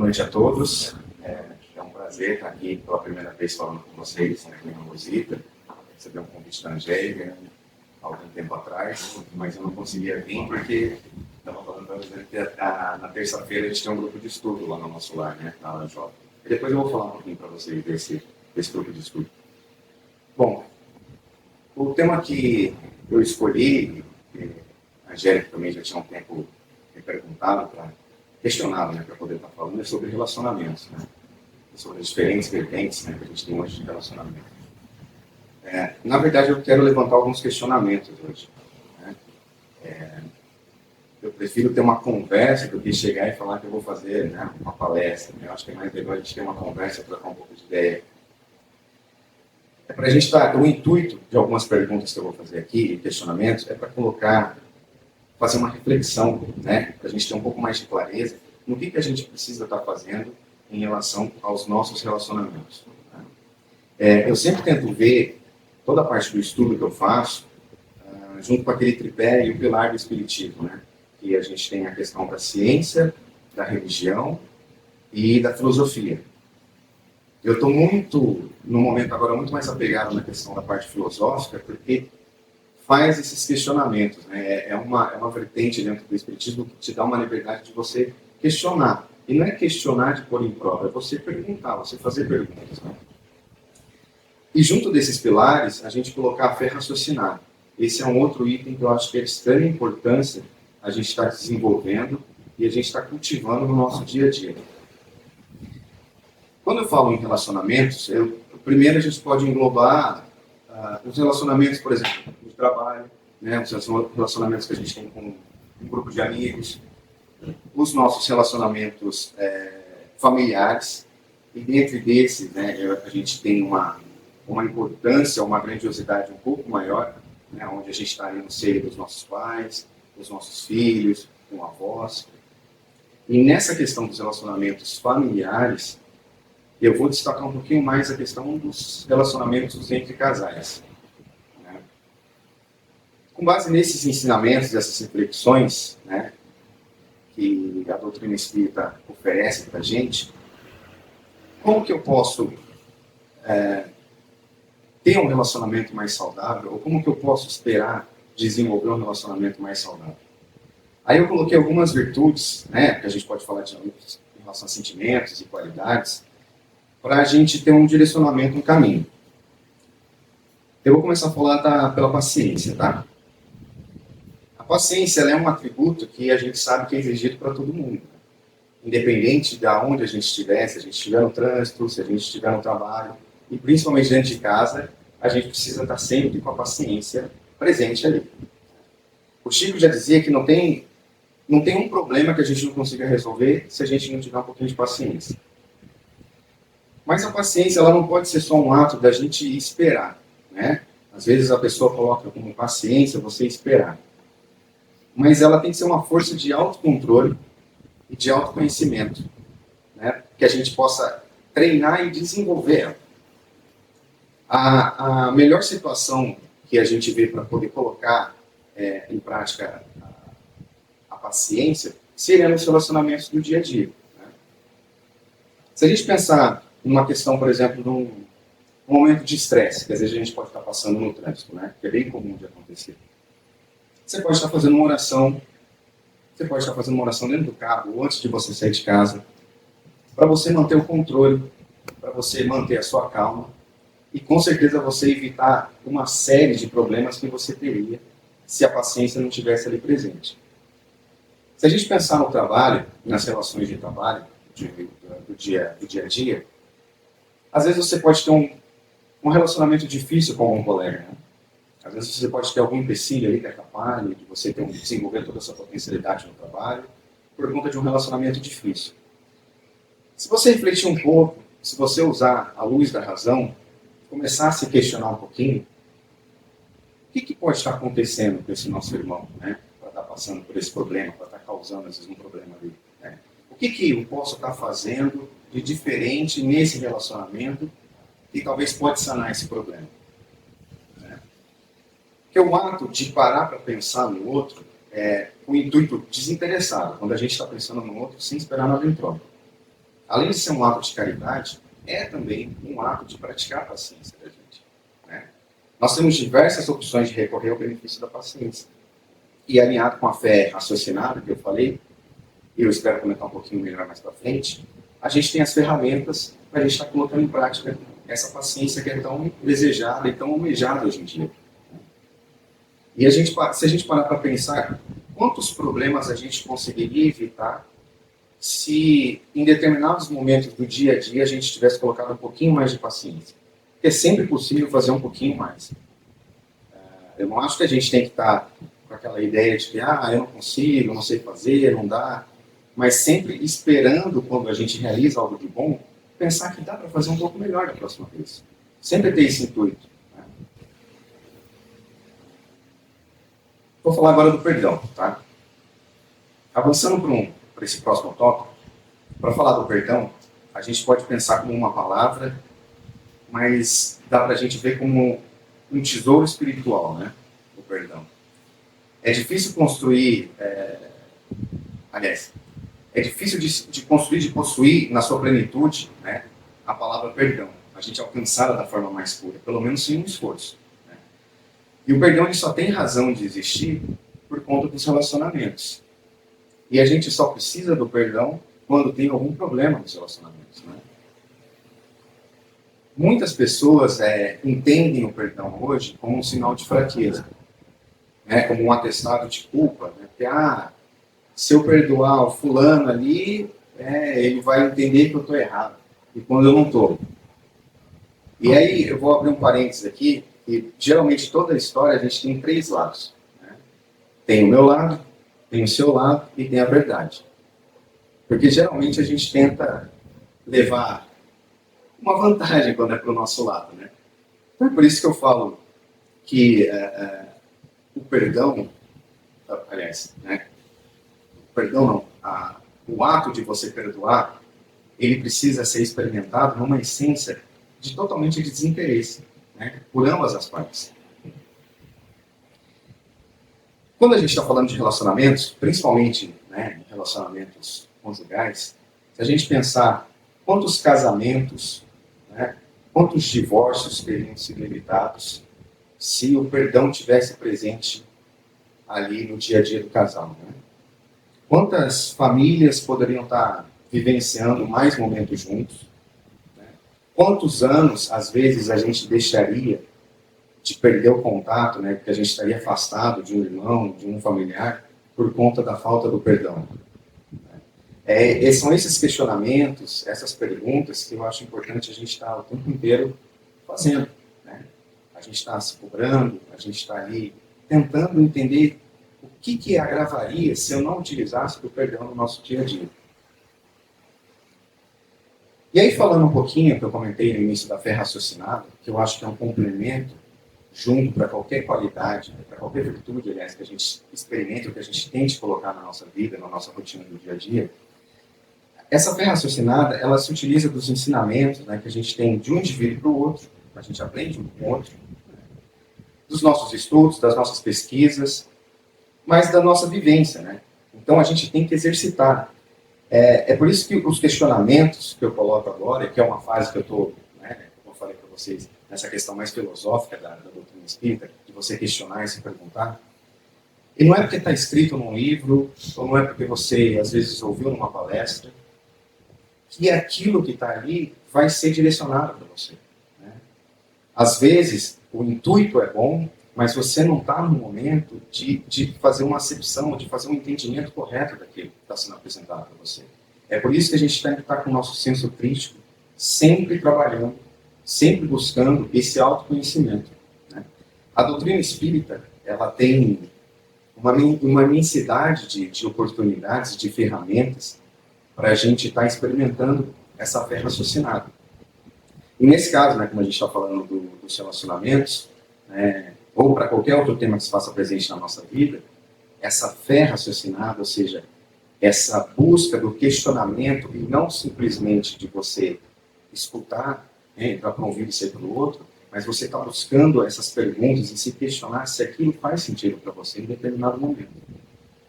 noite a todos. É um prazer estar aqui pela primeira vez falando com vocês, aqui na Rosita. Recebi um convite da Angélica há algum tempo atrás, mas eu não conseguia vir porque estava falando para vocês que na terça-feira a gente tem um grupo de estudo lá no nosso lar, né, na aula jovem. E depois eu vou falar um pouquinho para vocês desse grupo de estudo. Bom, o tema que eu escolhi, a Angélica também já tinha um tempo me perguntado, questionado, né, para poder estar falando, é sobre relacionamentos, né, sobre as diferentes vertentes, né, que a gente tem hoje de relacionamento. Na verdade, eu quero levantar alguns questionamentos hoje. Né? Eu prefiro ter uma conversa do que chegar e falar que eu vou fazer, né, uma palestra. Eu acho que é mais legal a gente ter uma conversa, trocar um pouco de ideia. Para a gente estar, o intuito de algumas perguntas que eu vou fazer aqui, questionamentos, é para fazer uma reflexão, né, para a gente ter um pouco mais de clareza no que a gente precisa estar fazendo em relação aos nossos relacionamentos. Né? Eu sempre tento ver toda a parte do estudo que eu faço junto com aquele tripé e o pilar do espiritismo, né? Que a gente tem a questão da ciência, da religião e da filosofia. Eu estou no momento agora, muito mais apegado na questão da parte filosófica, porque faz esses questionamentos, né? É uma vertente dentro do espiritismo que te dá uma liberdade de você questionar. E não é questionar de pôr em prova, é você perguntar, você fazer perguntas, né? E junto desses pilares, a gente colocar a fé raciocinada. Esse é um outro item que eu acho que é de extrema importância a gente estar desenvolvendo e a gente está cultivando no nosso dia a dia. Quando eu falo em relacionamentos, primeiro a gente pode englobar os relacionamentos, por exemplo, de trabalho, né, os relacionamentos que a gente tem com um grupo de amigos, os nossos relacionamentos familiares, e dentro desses, né, a gente tem uma importância, uma grandiosidade um pouco maior, né, onde a gente está ali no seio dos nossos pais, dos nossos filhos, com avós. E nessa questão dos relacionamentos familiares, eu vou destacar um pouquinho mais a questão dos relacionamentos entre casais. Né? Com base nesses ensinamentos, essas reflexões, né, que a doutrina espírita oferece para a gente, como que eu posso ter um relacionamento mais saudável, ou como que eu posso esperar desenvolver um relacionamento mais saudável? Aí eu coloquei algumas virtudes, né, que a gente pode falar em relação a sentimentos e qualidades, para a gente ter um direcionamento, um caminho. Eu vou começar a falar pela paciência, tá? A paciência, ela é um atributo que a gente sabe que é exigido para todo mundo. Independente de onde a gente estiver, se a gente estiver no trânsito, se a gente estiver no trabalho, e principalmente dentro de casa, a gente precisa estar sempre com a paciência presente ali. O Chico já dizia que não tem um problema que a gente não consiga resolver se a gente não tiver um pouquinho de paciência. Mas a paciência, ela não pode ser só um ato da gente esperar, né? Às vezes a pessoa coloca como paciência você esperar. Mas ela tem que ser uma força de autocontrole e de autoconhecimento, né? Que a gente possa treinar e desenvolver ela. A melhor situação que a gente vê para poder colocar em prática a paciência seria nos relacionamentos do dia a dia. Né? Se a gente pensar numa questão, por exemplo, de um momento de estresse, que às vezes a gente pode estar passando no trânsito, né? Que é bem comum de acontecer. Você pode estar fazendo uma oração, dentro do carro, ou antes de você sair de casa, para você manter o controle, para você manter a sua calma, e com certeza você evitar uma série de problemas que você teria se a paciência não estivesse ali presente. Se a gente pensar no trabalho, nas relações de trabalho, do dia a dia, às vezes você pode ter um relacionamento difícil com algum colega. Né? Às vezes você pode ter algum empecilho ali que atrapalhe de você desenvolver toda essa potencialidade no trabalho por conta de um relacionamento difícil. Se você refletir um pouco, se você usar a luz da razão, começar a se questionar um pouquinho, o que pode estar acontecendo com esse nosso irmão, né? Para estar passando por esse problema, para estar causando às vezes um problema ali. Né? O que eu posso estar fazendo de diferente nesse relacionamento que talvez pode sanar esse problema? Né? Porque o ato de parar para pensar no outro é o intuito desinteressado, quando a gente está pensando no outro sem esperar nada em troca. além de ser um ato de caridade, é também um ato de praticar a paciência da gente, né? Nós temos diversas opções de recorrer ao benefício da paciência. E alinhado com a fé raciocinada que eu falei, e eu espero comentar um pouquinho melhor mais para frente, a gente tem as ferramentas para a gente estar colocando em prática essa paciência que é tão desejada e tão almejada hoje em dia. E se a gente parar para pensar, quantos problemas a gente conseguiria evitar se em determinados momentos do dia a dia a gente tivesse colocado um pouquinho mais de paciência? Porque é sempre possível fazer um pouquinho mais. Eu não acho que a gente tem que estar com aquela ideia de que eu não consigo, eu não sei fazer, não dá, mas sempre esperando, quando a gente realiza algo de bom, pensar que dá para fazer um pouco melhor da próxima vez. Sempre ter esse intuito. Né? Vou falar agora do perdão, tá? Avançando para esse próximo tópico, para falar do perdão, a gente pode pensar como uma palavra, mas dá para a gente ver como um tesouro espiritual, né? O perdão. É difícil construir, é difícil de construir, de possuir na sua plenitude, né, a palavra perdão. A gente alcançá-la da forma mais pura, pelo menos sem um esforço. Né? E o perdão ele só tem razão de existir por conta dos relacionamentos. E a gente só precisa do perdão quando tem algum problema nos relacionamentos. Né? Muitas pessoas entendem o perdão hoje como um sinal de fraqueza, né, como um atestado de culpa, né, porque se eu perdoar o fulano ali, ele vai entender que eu estou errado, e quando eu não estou. E aí, eu vou abrir um parênteses aqui, e geralmente toda a história a gente tem 3 lados. Né? Tem o meu lado, tem o seu lado e tem a verdade. Porque geralmente a gente tenta levar uma vantagem quando é para o nosso lado. Né? Então é por isso que eu falo que o perdão, aliás, né? Perdão não, o ato de você perdoar, ele precisa ser experimentado numa essência de totalmente de desinteresse, né, por ambas as partes. Quando a gente está falando de relacionamentos, principalmente, né, relacionamentos conjugais, se a gente pensar quantos casamentos, né, quantos divórcios teriam sido evitados se o perdão tivesse presente ali no dia a dia do casal, né? Quantas famílias poderiam estar vivenciando mais momentos juntos? Né? Quantos anos, às vezes, a gente deixaria de perder o contato, né? Porque a gente estaria afastado de um irmão, de um familiar, por conta da falta do perdão? São esses questionamentos, essas perguntas que eu acho importante a gente estar o tempo inteiro fazendo. Né? A gente está se cobrando, a gente está ali tentando entender o que agravaria se eu não utilizasse o perdão no nosso dia a dia. E aí, falando um pouquinho, que eu comentei no início da fé raciocinada, que eu acho que é um complemento junto para qualquer qualidade, para qualquer virtude, aliás, que a gente experimente, ou que a gente tente colocar na nossa vida, na nossa rotina do dia a dia. Essa fé raciocinada, ela se utiliza dos ensinamentos, né, que a gente tem de um indivíduo para o outro, a gente aprende um com o outro, né, dos nossos estudos, das nossas pesquisas, mas da nossa vivência, né? Então a gente tem que exercitar. É por isso que os questionamentos que eu coloco agora, que é uma fase que eu estou, né, como eu falei para vocês, nessa questão mais filosófica da doutrina espírita, de você questionar e se perguntar, e não é porque está escrito num livro, ou não é porque você, às vezes, ouviu numa palestra, que aquilo que está ali vai ser direcionado para você. Né? Às vezes, o intuito é bom, mas você não está no momento de fazer uma acepção, de fazer um entendimento correto daquilo que está sendo apresentado para você. É por isso que a gente tem que estar com o nosso senso crítico sempre trabalhando, sempre buscando esse autoconhecimento. Né? A doutrina espírita, ela tem uma imensidade de oportunidades, de ferramentas para a gente estar experimentando essa fé raciocinada. E nesse caso, né, como a gente está falando dos relacionamentos, né, ou para qualquer outro tema que se faça presente na nossa vida, essa fé raciocinada, ou seja, essa busca do questionamento e não simplesmente de você escutar, né, entrar para um ouvido e sair para o outro, mas você está buscando essas perguntas e se questionar se aquilo faz sentido para você em determinado momento.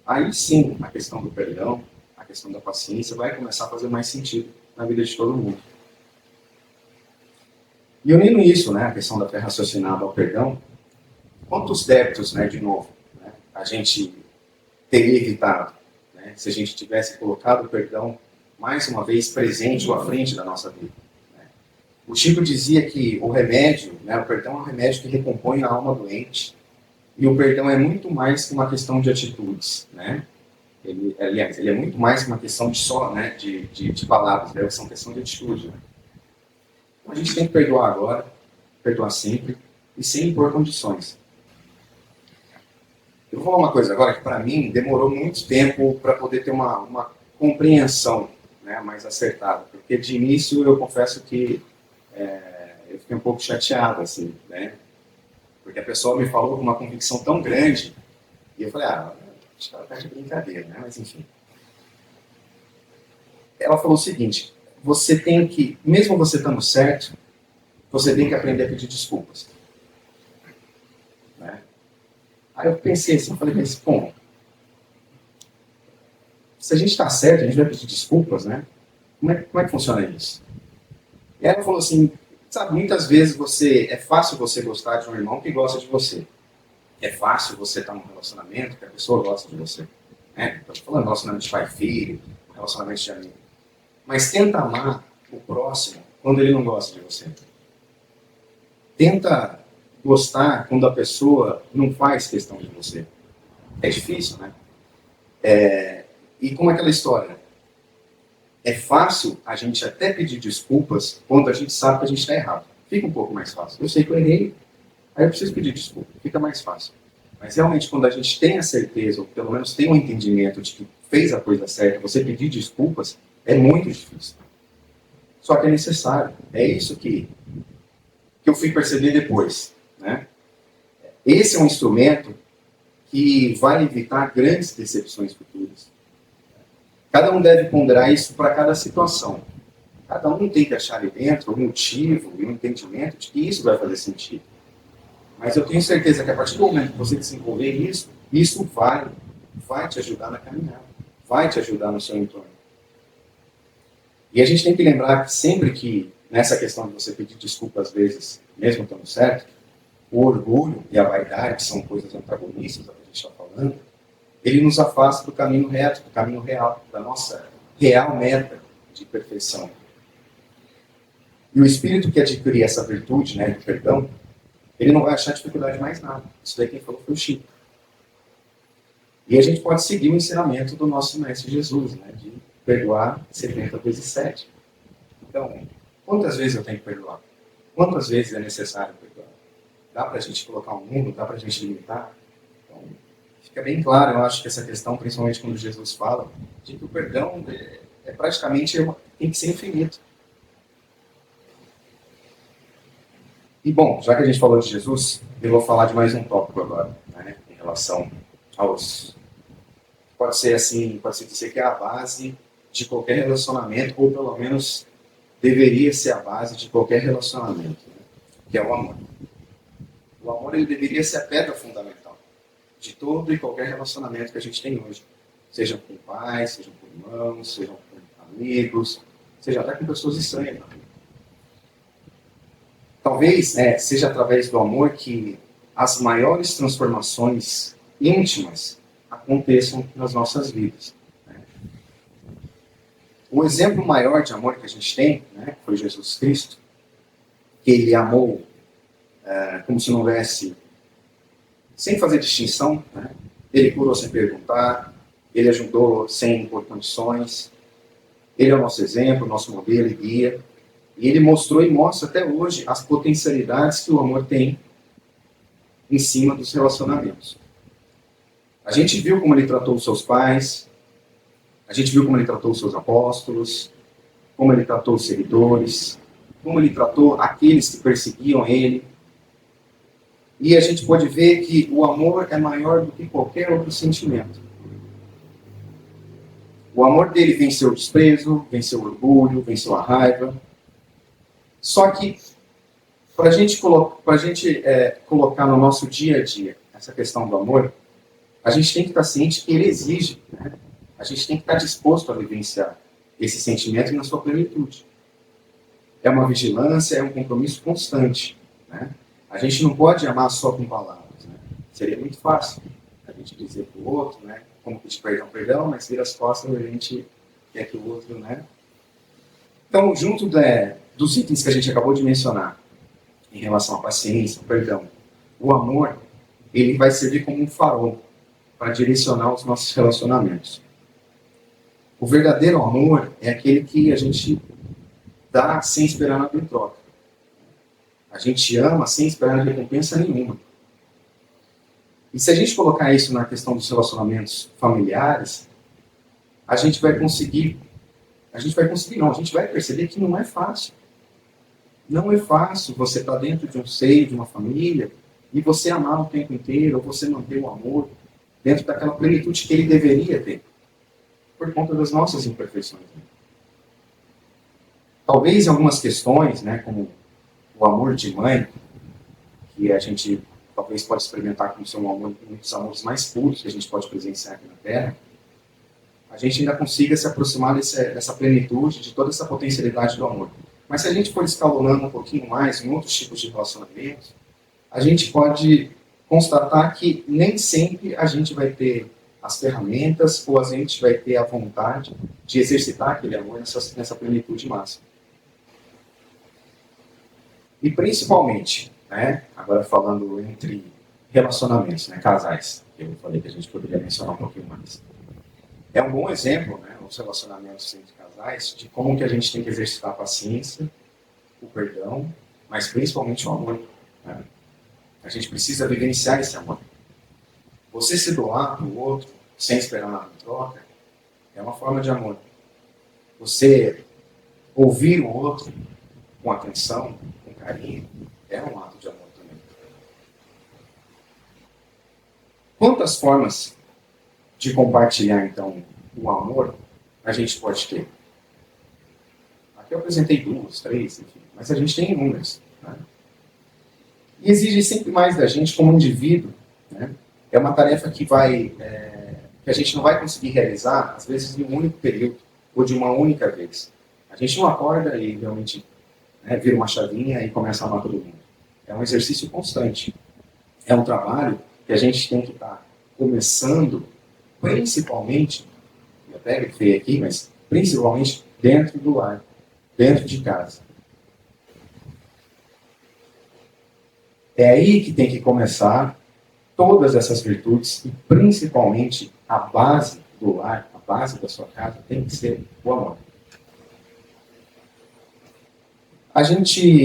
Aí sim, a questão do perdão, a questão da paciência vai começar a fazer mais sentido. na vida de todo mundo. E unindo isso, né, a questão da fé raciocinada ao perdão, quantos débitos, né, de novo, né, a gente teria evitado, né, se a gente tivesse colocado o perdão mais uma vez presente ou à frente da nossa vida. Né? O Chico dizia que o remédio, né, o perdão é um remédio que recompõe a alma doente, e o perdão é muito mais que uma questão de atitudes, né? Aliás, ele é muito mais que uma questão de só, né, de palavras, né? É uma questão de atitude. Né? Então a gente tem que perdoar agora, perdoar sempre e sem impor condições. Eu vou falar uma coisa agora que para mim demorou muito tempo para poder ter uma compreensão, né, mais acertada, porque de início eu confesso que eu fiquei um pouco chateado, assim, né, porque a pessoa me falou com uma convicção tão grande e eu falei, acho que ela está de brincadeira, né, mas enfim. Ela falou o seguinte: você tem que, mesmo você estando certo, você tem que aprender a pedir desculpas. Né? Aí eu pensei assim, falei, mas, bom, se a gente está certo, a gente vai pedir desculpas, né? Como é que funciona isso? E ela falou assim, sabe, muitas vezes é fácil você gostar de um irmão que gosta de você. É fácil você estar num relacionamento que a pessoa gosta de você. Né? Estou falando de relacionamento de pai e filho, relacionamento de amigo. Mas tenta amar o próximo quando ele não gosta de você. Tenta gostar quando a pessoa não faz questão de você. É difícil, né? E como aquela história, é fácil a gente até pedir desculpas quando a gente sabe que a gente está errado. Fica um pouco mais fácil. Eu sei que eu errei, aí eu preciso pedir desculpa. Fica mais fácil. Mas realmente, quando a gente tem a certeza, ou pelo menos tem um entendimento de que fez a coisa certa, você pedir desculpas é muito difícil. Só que é necessário. É isso que eu fui perceber depois. Né? Esse é um instrumento que vai evitar grandes decepções futuras. Cada um deve ponderar isso para cada situação. Cada um tem que achar ali dentro um motivo e um entendimento de que isso vai fazer sentido. Mas eu tenho certeza que a partir do momento que você desenvolver isso, isso vai te ajudar na caminhada, vai te ajudar no seu entorno. E a gente tem que lembrar que sempre que, nessa questão de você pedir desculpa às vezes, mesmo estando certo, o orgulho e a vaidade, que são coisas antagonistas, a que a gente está falando, ele nos afasta do caminho reto, do caminho real, da nossa real meta de perfeição. E o espírito que adquirir essa virtude, né, do perdão, ele não vai achar dificuldade em mais nada. Isso daí quem falou foi o Chico. E a gente pode seguir o ensinamento do nosso Mestre Jesus, né, de perdoar 70 vezes 7. Então, quantas vezes eu tenho que perdoar? Quantas vezes é necessário perdoar? Dá para a gente colocar um número? Dá para a gente limitar? Então, fica bem claro, eu acho que essa questão, principalmente quando Jesus fala, de que o perdão praticamente tem que ser infinito. E bom, já que a gente falou de Jesus, eu vou falar de mais um tópico agora, né, em relação aos... Pode ser assim, pode-se dizer que é a base de qualquer relacionamento, ou pelo menos deveria ser a base de qualquer relacionamento, né, que é o amor. O amor, ele deveria ser a pedra fundamental de todo e qualquer relacionamento que a gente tem hoje. Sejam com pais, sejam com irmãos, sejam com amigos, seja até com pessoas estranhas. Talvez seja através do amor que as maiores transformações íntimas aconteçam nas nossas vidas. Né? O exemplo maior de amor que a gente tem, né, foi Jesus Cristo, que ele amou como se não houvesse, sem fazer distinção, né? Ele curou sem perguntar, ele ajudou sem impor condições, ele é o nosso exemplo, o nosso modelo e guia. E ele mostrou e mostra até hoje as potencialidades que o amor tem em cima dos relacionamentos. A gente viu como ele tratou os seus pais, a gente viu como ele tratou os seus apóstolos, como ele tratou os seguidores, como ele tratou aqueles que perseguiam ele. E a gente pode ver que o amor é maior do que qualquer outro sentimento. O amor dele venceu o desprezo, venceu o orgulho, venceu a raiva. Só que, para a gente colocar no nosso dia a dia essa questão do amor, a gente tem que estar ciente que ele exige, né? A gente tem que estar disposto a vivenciar. esse sentimento na sua plenitude. É uma vigilância, é um compromisso constante, né? A gente não pode amar só com palavras, né? Seria muito fácil a gente dizer para o outro, né? Como pedir perdão, perdão, mas vira as costas e a gente quer que o outro, né? Então, junto dos itens que a gente acabou de mencionar, em relação à paciência, ao perdão, o amor, ele vai servir como um farol para direcionar os nossos relacionamentos. O verdadeiro amor é aquele que a gente dá sem esperar nada em troca. A gente ama sem esperar recompensa nenhuma. E se a gente colocar isso na questão dos relacionamentos familiares, a gente vai perceber que não é fácil. Não é fácil você estar dentro de um seio, de uma família, e você amar o tempo inteiro, ou você manter o amor dentro daquela plenitude que ele deveria ter, por conta das nossas imperfeições. Talvez em algumas questões, né, como o amor de mãe, que a gente talvez pode experimentar como ser um dos amores mais puros que a gente pode presenciar aqui na Terra, a gente ainda consiga se aproximar dessa plenitude, de toda essa potencialidade do amor. Mas se a gente for escalonando um pouquinho mais em outros tipos de relacionamentos, a gente pode constatar que nem sempre a gente vai ter as ferramentas ou a gente vai ter a vontade de exercitar aquele amor nessa plenitude máxima. E principalmente, né, agora falando entre relacionamentos, né, casais, que eu falei que a gente poderia mencionar um pouquinho mais. É um bom exemplo, né, os relacionamentos entre casais, de como que a gente tem que exercitar a paciência, o perdão, mas principalmente o amor. Né? A gente precisa vivenciar esse amor. Você se doar para o outro, sem esperar nada em troca, é uma forma de amor. Você ouvir o outro com atenção, com carinho, é um ato de amor também. Quantas formas de compartilhar, então, o amor a gente pode ter? Aqui eu apresentei 2, 3, enfim, mas a gente tem inúmeras. Né? E exige sempre mais da gente como indivíduo. Né? É uma tarefa que a gente não vai conseguir realizar, às vezes, em um único período, ou de uma única vez. A gente não acorda e realmente vira uma chavinha e começa a amar todo mundo. É um exercício constante. É um trabalho que a gente tem que estar começando, principalmente, eu até grifei aqui, mas principalmente dentro do lar, dentro de casa. É aí que tem que começar todas essas virtudes e principalmente a base do lar, a base da sua casa tem que ser o amor. A gente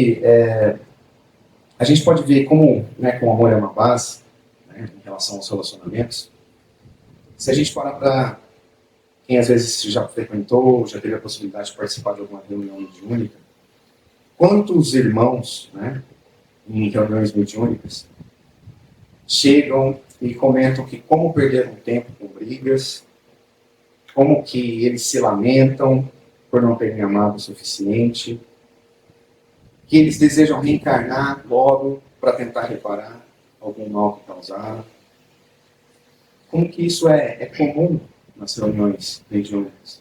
pode ver como o amor é uma base, né, em relação aos relacionamentos. Se a gente parar para quem às vezes já frequentou, já teve a possibilidade de participar de alguma reunião mediúnica, quantos irmãos, né, em reuniões mediúnicas, chegam e comentam que como perderam tempo com brigas, como que eles se lamentam por não terem amado o suficiente, que eles desejam reencarnar logo para tentar reparar algum mal que causaram. Como que isso é comum nas reuniões mediúnicas.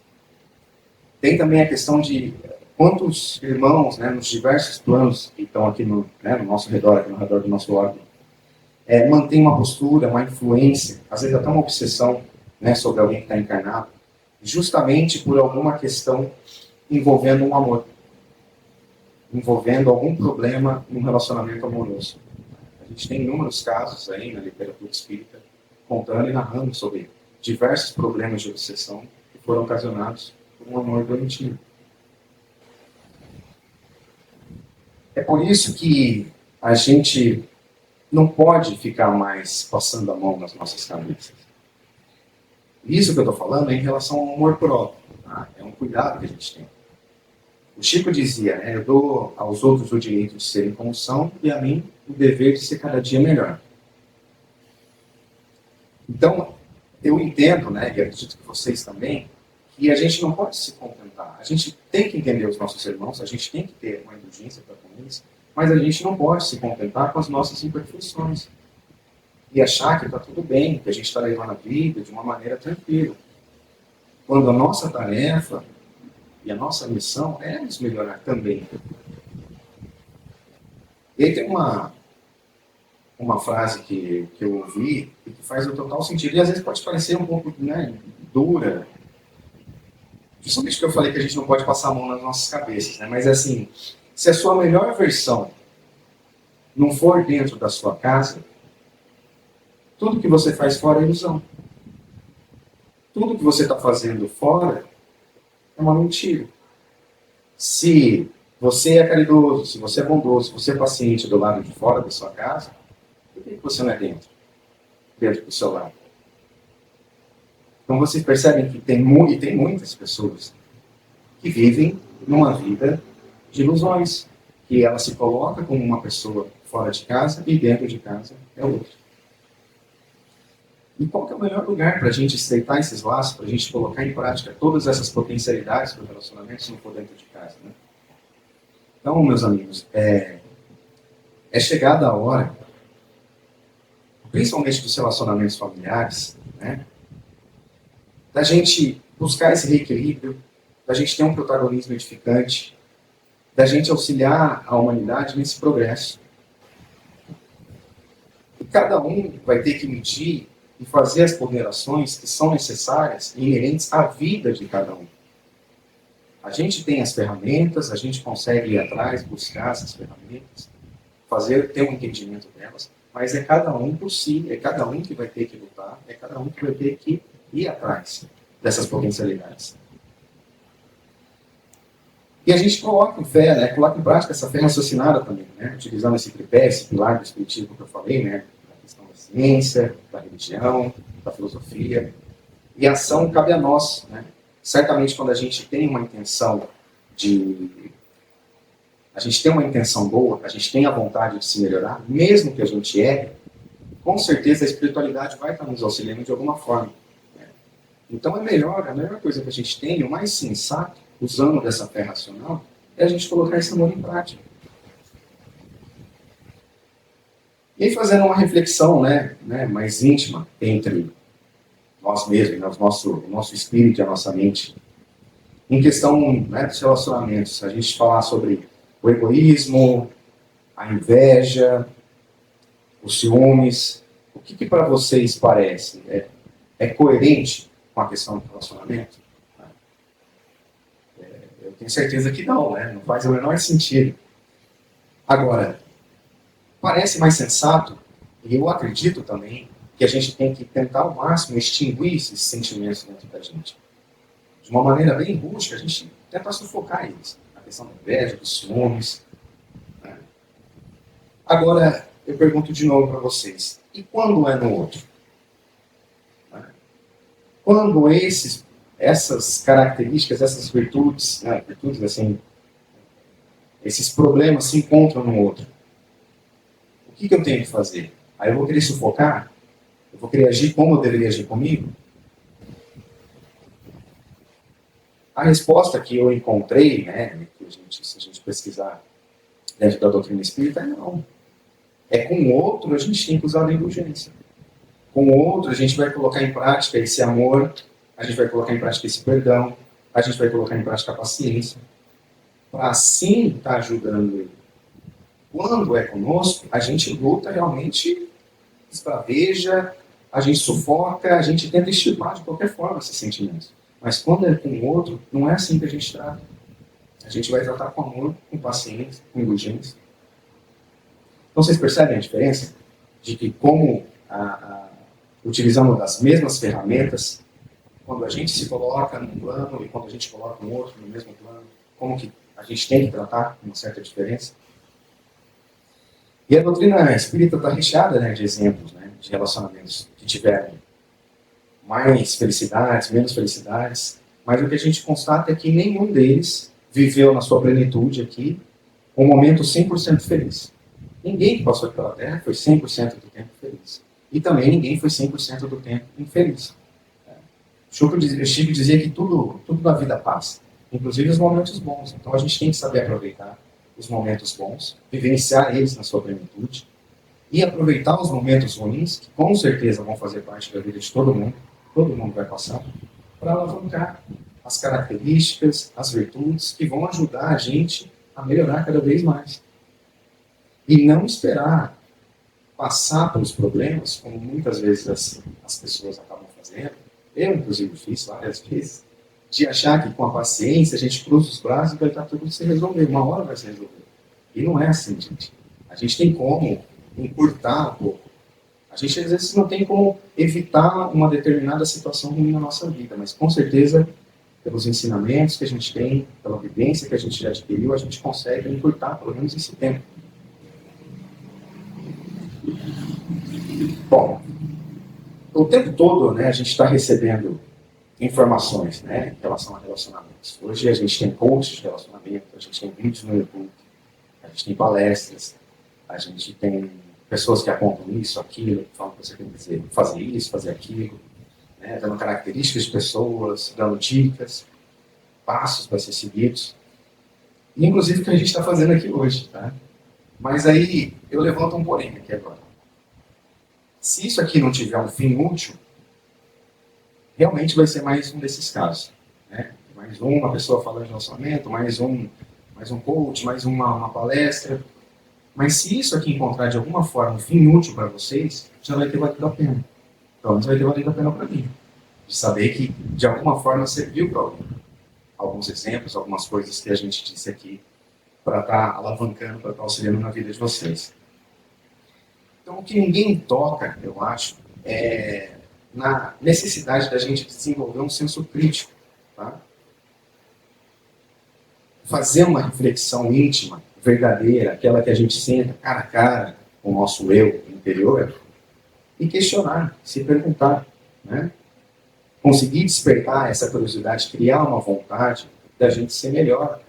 Tem também a questão de quantos irmãos, né, nos diversos planos que estão aqui no nosso redor, aqui no redor do nosso órgão, mantém uma postura, uma influência, às vezes até uma obsessão, né, sobre alguém que está encarnado, justamente por alguma questão envolvendo um amor, envolvendo algum problema num relacionamento amoroso. A gente tem inúmeros casos aí na literatura espírita contando e narrando sobre diversos problemas de obsessão que foram ocasionados por um amor doentio. É por isso que a gente não pode ficar mais passando a mão nas nossas cabeças. Isso que eu estou falando é em relação ao amor próprio. Tá? É um cuidado que a gente tem. O Chico dizia, eu dou aos outros o direito de serem como são e a mim o dever de ser cada dia melhor. Então, eu entendo, e acredito que vocês também, que a gente não pode se contentar. A gente tem que entender os nossos irmãos, a gente tem que ter uma indulgência para com eles, mas a gente não pode se contentar com as nossas imperfeições. E achar que está tudo bem, que a gente está levando a vida de uma maneira tranquila. Quando a nossa tarefa E a nossa missão é nos melhorar também. E aí tem uma frase que eu ouvi e que faz o total sentido. E às vezes pode parecer um pouco, né, dura. Justamente porque eu falei que a gente não pode passar a mão nas nossas cabeças, né? Mas assim, se a sua melhor versão não for dentro da sua casa, tudo que você faz fora é ilusão. Tudo que você está fazendo fora é uma mentira. Se você é caridoso, se você é bondoso, se você é paciente do lado de fora da sua casa, por que você não é dentro? Dentro do seu lado. Então vocês percebem que tem muitas pessoas que vivem numa vida de ilusões, que ela se coloca como uma pessoa fora de casa e dentro de casa é outra. E qual que é o melhor lugar para a gente estreitar esses laços, para a gente colocar em prática todas essas potencialidades para o relacionamento se não for dentro de casa, né? Então, meus amigos, é chegada a hora, principalmente dos relacionamentos familiares, né, da gente buscar esse reequilíbrio, da gente ter um protagonismo edificante, da gente auxiliar a humanidade nesse progresso. E cada um vai ter que medir e fazer as ponderações que são necessárias e inerentes à vida de cada um. A gente tem as ferramentas, a gente consegue ir atrás, buscar essas ferramentas, ter um entendimento delas, mas é cada um por si, é cada um que vai ter que lutar, é cada um que vai ter que ir atrás dessas potencialidades. E a gente coloca em fé, né, coloca em prática essa fé raciocinada também, né, utilizando esse tripé, esse pilar do espiritismo que eu falei, né, da questão da ciência, da religião, da filosofia. E a ação cabe a nós, né? Certamente quando a gente tem uma intenção boa, a gente tem a vontade de se melhorar, mesmo que a gente erre, com certeza a espiritualidade vai estar nos auxiliando de alguma forma. Né? Então a melhor coisa que a gente tem, o mais sensato, usando dessa fé racional, é a gente colocar esse amor em prática. E aí fazendo uma reflexão, né, mais íntima entre nós mesmos, né, o nosso espírito e a nossa mente, em questão, né, dos relacionamentos, a gente falar sobre o egoísmo, a inveja, os ciúmes. O que para vocês parece? É coerente com a questão do relacionamento? Eu tenho certeza que não, né? Não faz o menor sentido. Agora, parece mais sensato, e eu acredito também, que a gente tem que tentar ao máximo extinguir esses sentimentos dentro da gente. De uma maneira bem rústica, a gente tenta sufocar eles. A questão da inveja, dos ciúmes. Né? Agora, eu pergunto de novo para vocês. E quando é no outro? Né? Quando essas características, essas virtudes, né, assim, esses problemas se encontram no outro, o que eu tenho que fazer? Aí eu vou querer sufocar? Eu vou querer agir como eu deveria agir comigo? A resposta que eu encontrei, né, se a gente pesquisar dentro da doutrina espírita, é não. É com o outro a gente tem que usar a indulgência. Com o outro a gente vai colocar em prática esse amor, a gente vai colocar em prática esse perdão, a gente vai colocar em prática a paciência, para assim estar ajudando ele. Quando é conosco, a gente luta realmente, espraveja, a gente sufoca, a gente tenta extirpar de qualquer forma esses sentimentos. Mas quando é com o outro, não é assim que a gente trata. A gente vai tratar com amor, com paciência, com indulgência. Então vocês percebem a diferença? De que como utilizando das mesmas ferramentas, quando a gente se coloca num plano e quando a gente coloca um outro no mesmo plano, como que a gente tem que tratar com uma certa diferença? E a doutrina espírita está recheada, né, de exemplos, né, de relacionamentos que tiveram mais felicidades, menos felicidades, mas o que a gente constata é que nenhum deles viveu na sua plenitude aqui um momento 100% feliz. Ninguém que passou pela Terra foi 100% do tempo feliz. E também ninguém foi 100% do tempo infeliz. Chico dizia que tudo na vida passa, inclusive os momentos bons. Então a gente tem que saber aproveitar os momentos bons, vivenciar eles na sua plenitude, e aproveitar os momentos ruins, que com certeza vão fazer parte da vida de todo mundo vai passar, para alavancar as características, as virtudes que vão ajudar a gente a melhorar cada vez mais. E não esperar passar pelos problemas, como muitas vezes as pessoas acabam fazendo. Eu, inclusive, fiz várias vezes, de achar que com a paciência a gente cruza os braços e vai estar tudo se resolver. Uma hora vai se resolver. E não é assim, gente. A gente tem como encurtar um pouco. A gente, às vezes, não tem como evitar uma determinada situação ruim na nossa vida, mas, com certeza, pelos ensinamentos que a gente tem, pela vivência que a gente já adquiriu, a gente consegue encurtar, pelo menos, esse tempo. Bom, o tempo todo, né, a gente está recebendo informações, né, em relação a relacionamentos. Hoje a gente tem coaches de relacionamento, a gente tem vídeos no YouTube, a gente tem palestras, a gente tem pessoas que apontam isso, aquilo, que falam que você tem que dizer, fazer isso, fazer aquilo, né, dando características de pessoas, dando dicas, passos para ser seguidos. E, inclusive, o que a gente está fazendo aqui hoje. Tá? Mas aí eu levanto um porém aqui agora. Se isso aqui não tiver um fim útil, realmente vai ser mais um desses casos. Né? Mais uma pessoa falando de relacionamento, mais um coach, mais uma palestra. Mas se isso aqui encontrar de alguma forma um fim útil para vocês, já vai ter valido a pena. Pelo menos vai ter valido a pena para mim. De saber que de alguma forma serviu para alguém. Alguns exemplos, algumas coisas que a gente disse aqui para estar alavancando, para estar auxiliando na vida de vocês. Então, o que ninguém toca, eu acho, é na necessidade da gente desenvolver um senso crítico. Tá? Fazer uma reflexão íntima, verdadeira, aquela que a gente senta cara a cara com o nosso eu interior, e questionar, se perguntar. Né? Conseguir despertar essa curiosidade, criar uma vontade da gente ser melhor.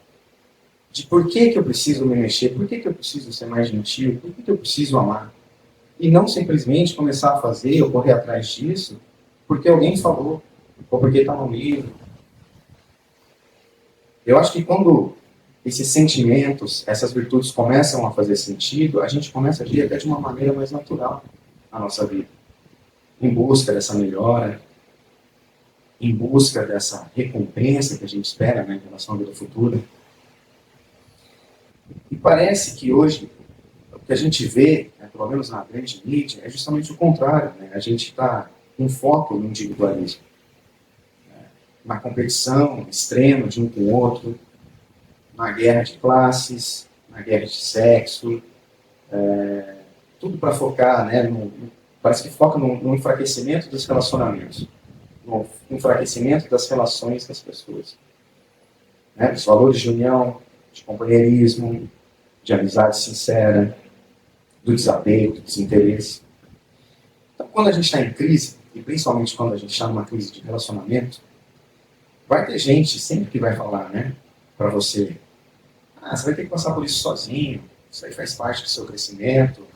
De por que eu preciso me mexer, por que eu preciso ser mais gentil, por que eu preciso amar. E não simplesmente começar a fazer ou correr atrás disso porque alguém falou, ou porque está no livro. Eu acho que quando esses sentimentos, essas virtudes começam a fazer sentido, a gente começa a agir até de uma maneira mais natural na nossa vida. Em busca dessa melhora, em busca dessa recompensa que a gente espera, né, em relação à vida futura. E parece que hoje, o que a gente vê, né, pelo menos na grande mídia, é justamente o contrário. Né? A gente está com foco no individualismo, né? Na competição extrema de um com o outro, na guerra de classes, na guerra de sexo, tudo para focar, né, parece que foca no enfraquecimento dos relacionamentos, no enfraquecimento das relações das pessoas, né, dos valores de união, de companheirismo, de amizade sincera, do desapego, do desinteresse. Então, quando a gente está em crise, e principalmente quando a gente está numa crise de relacionamento, vai ter gente sempre que vai falar, né, para você, você vai ter que passar por isso sozinho, isso aí faz parte do seu crescimento.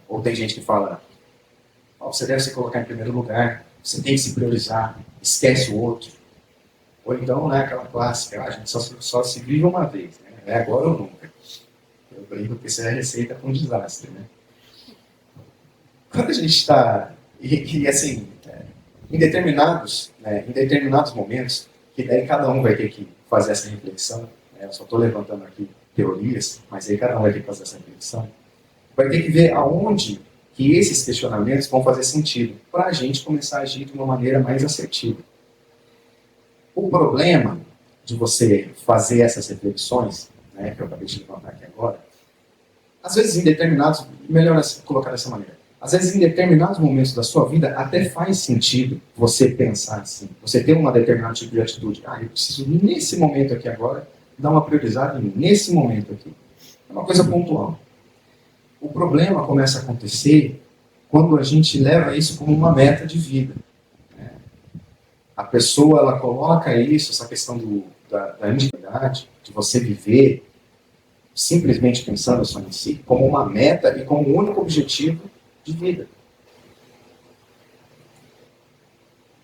Ou tem gente que fala, você deve se colocar em primeiro lugar, você tem que se priorizar, esquece o outro. Ou então, né, aquela clássica, a gente só se vive uma vez, né? É agora ou nunca. Eu brinco que isso é a receita para um desastre. Né? Quando a gente está, e assim, em determinados momentos, que daí cada um vai ter que fazer essa reflexão, né? Eu só estou levantando aqui teorias, mas aí cada um vai ter que fazer essa reflexão, vai ter que ver aonde que esses questionamentos vão fazer sentido para a gente começar a agir de uma maneira mais assertiva. O problema de você fazer essas reflexões, né, que eu acabei de levantar aqui agora, às vezes em determinados, melhor colocar dessa maneira, às vezes em determinados momentos da sua vida até faz sentido você pensar assim, você ter uma determinada tipo de atitude, eu preciso nesse momento aqui agora dar uma priorizada nesse momento aqui. É uma coisa pontual. O problema começa a acontecer quando a gente leva isso como uma meta de vida. Né? A pessoa, ela coloca isso, essa questão da individualidade, de você viver simplesmente pensando só em si, como uma meta e como um único objetivo de vida.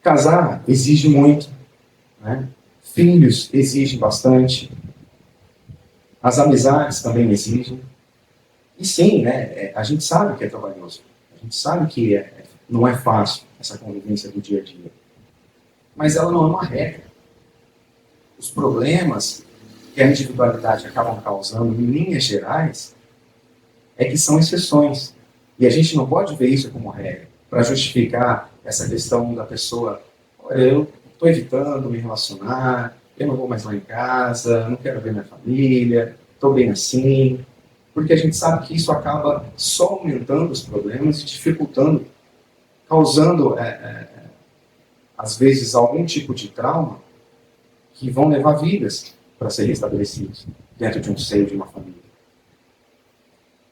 Casar exige muito, né? Filhos exigem bastante, as amizades também exigem. E sim, né, a gente sabe que é trabalhoso, a gente sabe que não é fácil essa convivência do dia a dia. mas ela não é uma regra. Os problemas que a individualidade acaba causando em linhas gerais é que são exceções. E a gente não pode ver isso como regra, para justificar essa questão da pessoa, olha, eu estou evitando me relacionar, eu não vou mais lá em casa, não quero ver minha família, estou bem assim, porque a gente sabe que isso acaba só aumentando os problemas e dificultando, causando, às vezes, algum tipo de trauma que vão levar vidas para serem restabelecidos dentro de um seio de uma família.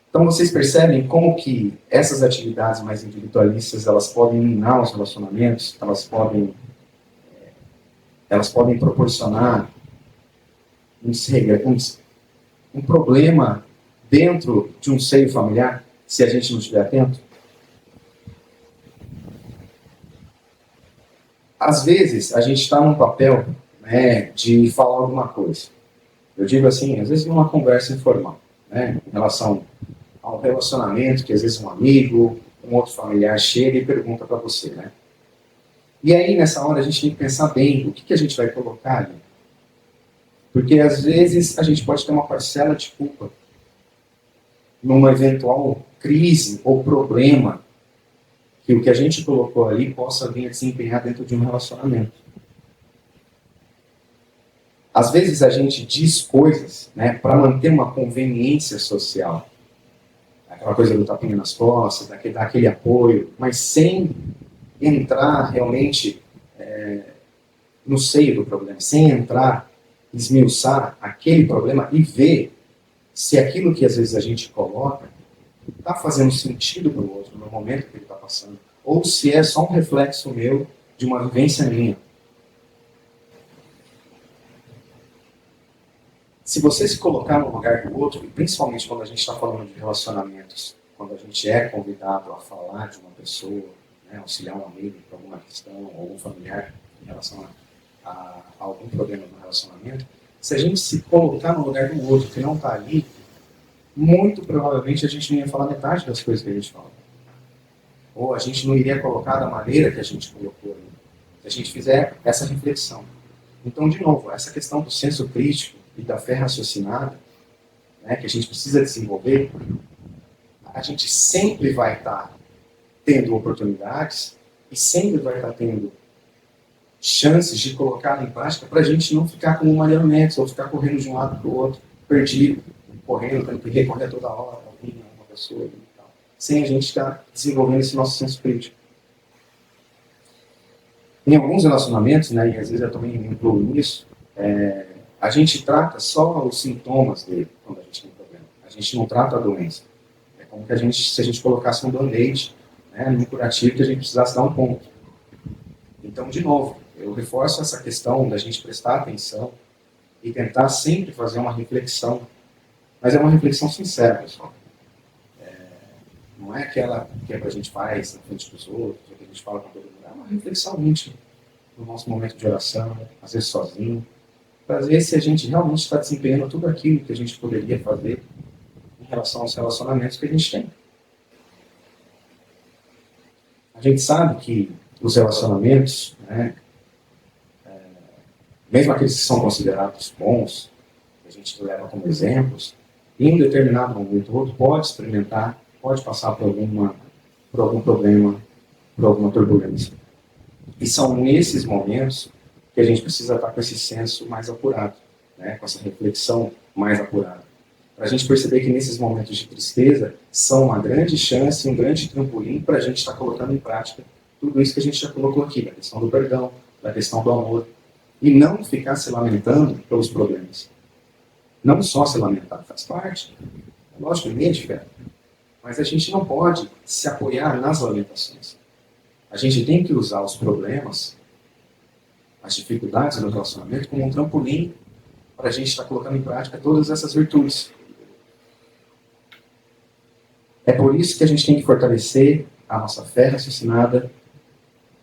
Então vocês percebem como que essas atividades mais individualistas elas podem minar os relacionamentos, elas podem proporcionar um problema dentro de um seio familiar, se a gente não estiver atento. Às vezes a gente está num papel, né, de falar alguma coisa. Eu digo assim, às vezes numa conversa informal, né, em relação ao relacionamento, que às vezes um amigo, um outro familiar chega e pergunta para você, né? E aí, nessa hora, a gente tem que pensar bem o que a gente vai colocar ali. Porque, às vezes, a gente pode ter uma parcela de culpa numa eventual crise ou problema que o que a gente colocou ali possa vir a desempenhar dentro de um relacionamento. Às vezes, a gente diz coisas, né, para manter uma conveniência social. Aquela coisa do tapinha nas costas, dar aquele apoio, mas sem entrar realmente no seio do problema, sem entrar, esmiuçar aquele problema e ver se aquilo que às vezes a gente coloca está fazendo sentido para o outro no momento que ele está passando, ou se é só um reflexo meu de uma vivência minha. Se você se colocar no lugar do outro, e principalmente quando a gente está falando de relacionamentos, quando a gente é convidado a falar de uma pessoa, né, auxiliar um amigo para alguma questão, ou um familiar em relação a algum problema no relacionamento, se a gente se colocar no lugar do outro que não está ali, muito provavelmente a gente não ia falar metade das coisas que a gente fala. Ou a gente não iria colocar da maneira que a gente colocou ali. Se a gente fizer essa reflexão. Então, de novo, essa questão do senso crítico e da fé raciocinada, né, que a gente precisa desenvolver, a gente sempre vai estar tendo oportunidades e sempre vai estar tendo chances de colocar em prática para a gente não ficar como marionetes ou ficar correndo de um lado para o outro, perdido, correndo, tendo que recorrer toda hora a alguém, a uma pessoa e tal, sem a gente estar desenvolvendo esse nosso senso crítico. Em alguns relacionamentos, né, e às vezes eu também me incluo nisso, a gente trata só os sintomas dele quando a gente tem problema. A gente não trata a doença. É como se a gente colocasse um band-aid, né, num curativo que a gente precisasse dar um ponto. Então, de novo, eu reforço essa questão da gente prestar atenção e tentar sempre fazer uma reflexão. Mas é uma reflexão sincera, pessoal. Não é aquela que a gente faz na frente dos outros, que a gente fala com todo mundo. É uma reflexão íntima no nosso momento de oração, às vezes sozinho, para ver se a gente realmente está desempenhando tudo aquilo que a gente poderia fazer em relação aos relacionamentos que a gente tem. A gente sabe que os relacionamentos, né, mesmo aqueles que são considerados bons, que a gente leva como exemplos, em um determinado momento ou outro pode experimentar, pode passar por algum problema, por alguma turbulência. E são nesses momentos que a gente precisa estar com esse senso mais apurado, né, com essa reflexão mais apurada. Para a gente perceber que nesses momentos de tristeza são uma grande chance, um grande trampolim para a gente estar colocando em prática tudo isso que a gente já colocou aqui, a questão do perdão, da questão do amor, e não ficar se lamentando pelos problemas. Não só se lamentar, faz parte, é lógico, ninguém é de fé, mas a gente não pode se apoiar nas lamentações. A gente tem que usar os problemas, as dificuldades do relacionamento como um trampolim para a gente estar colocando em prática todas essas virtudes. É por isso que a gente tem que fortalecer a nossa fé raciocinada,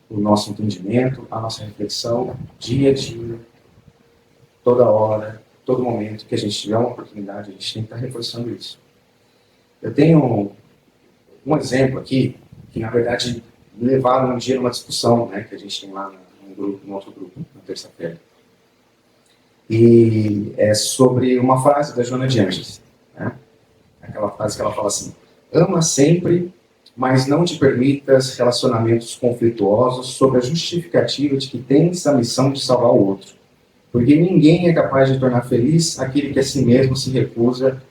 o nosso entendimento, a nossa reflexão, dia a dia, toda hora, todo momento que a gente tiver uma oportunidade, a gente tem que estar reforçando isso. Eu tenho um exemplo aqui, que na verdade me levaram um dia numa discussão, né, que a gente tem lá no no outro grupo, na terça-feira. E é sobre uma frase da Joana de Ângeles, né? Aquela frase que ela fala assim: ama sempre, mas não te permitas relacionamentos conflituosos sob a justificativa de que tens a missão de salvar o outro. Porque ninguém é capaz de tornar feliz aquele que a si mesmo se recusa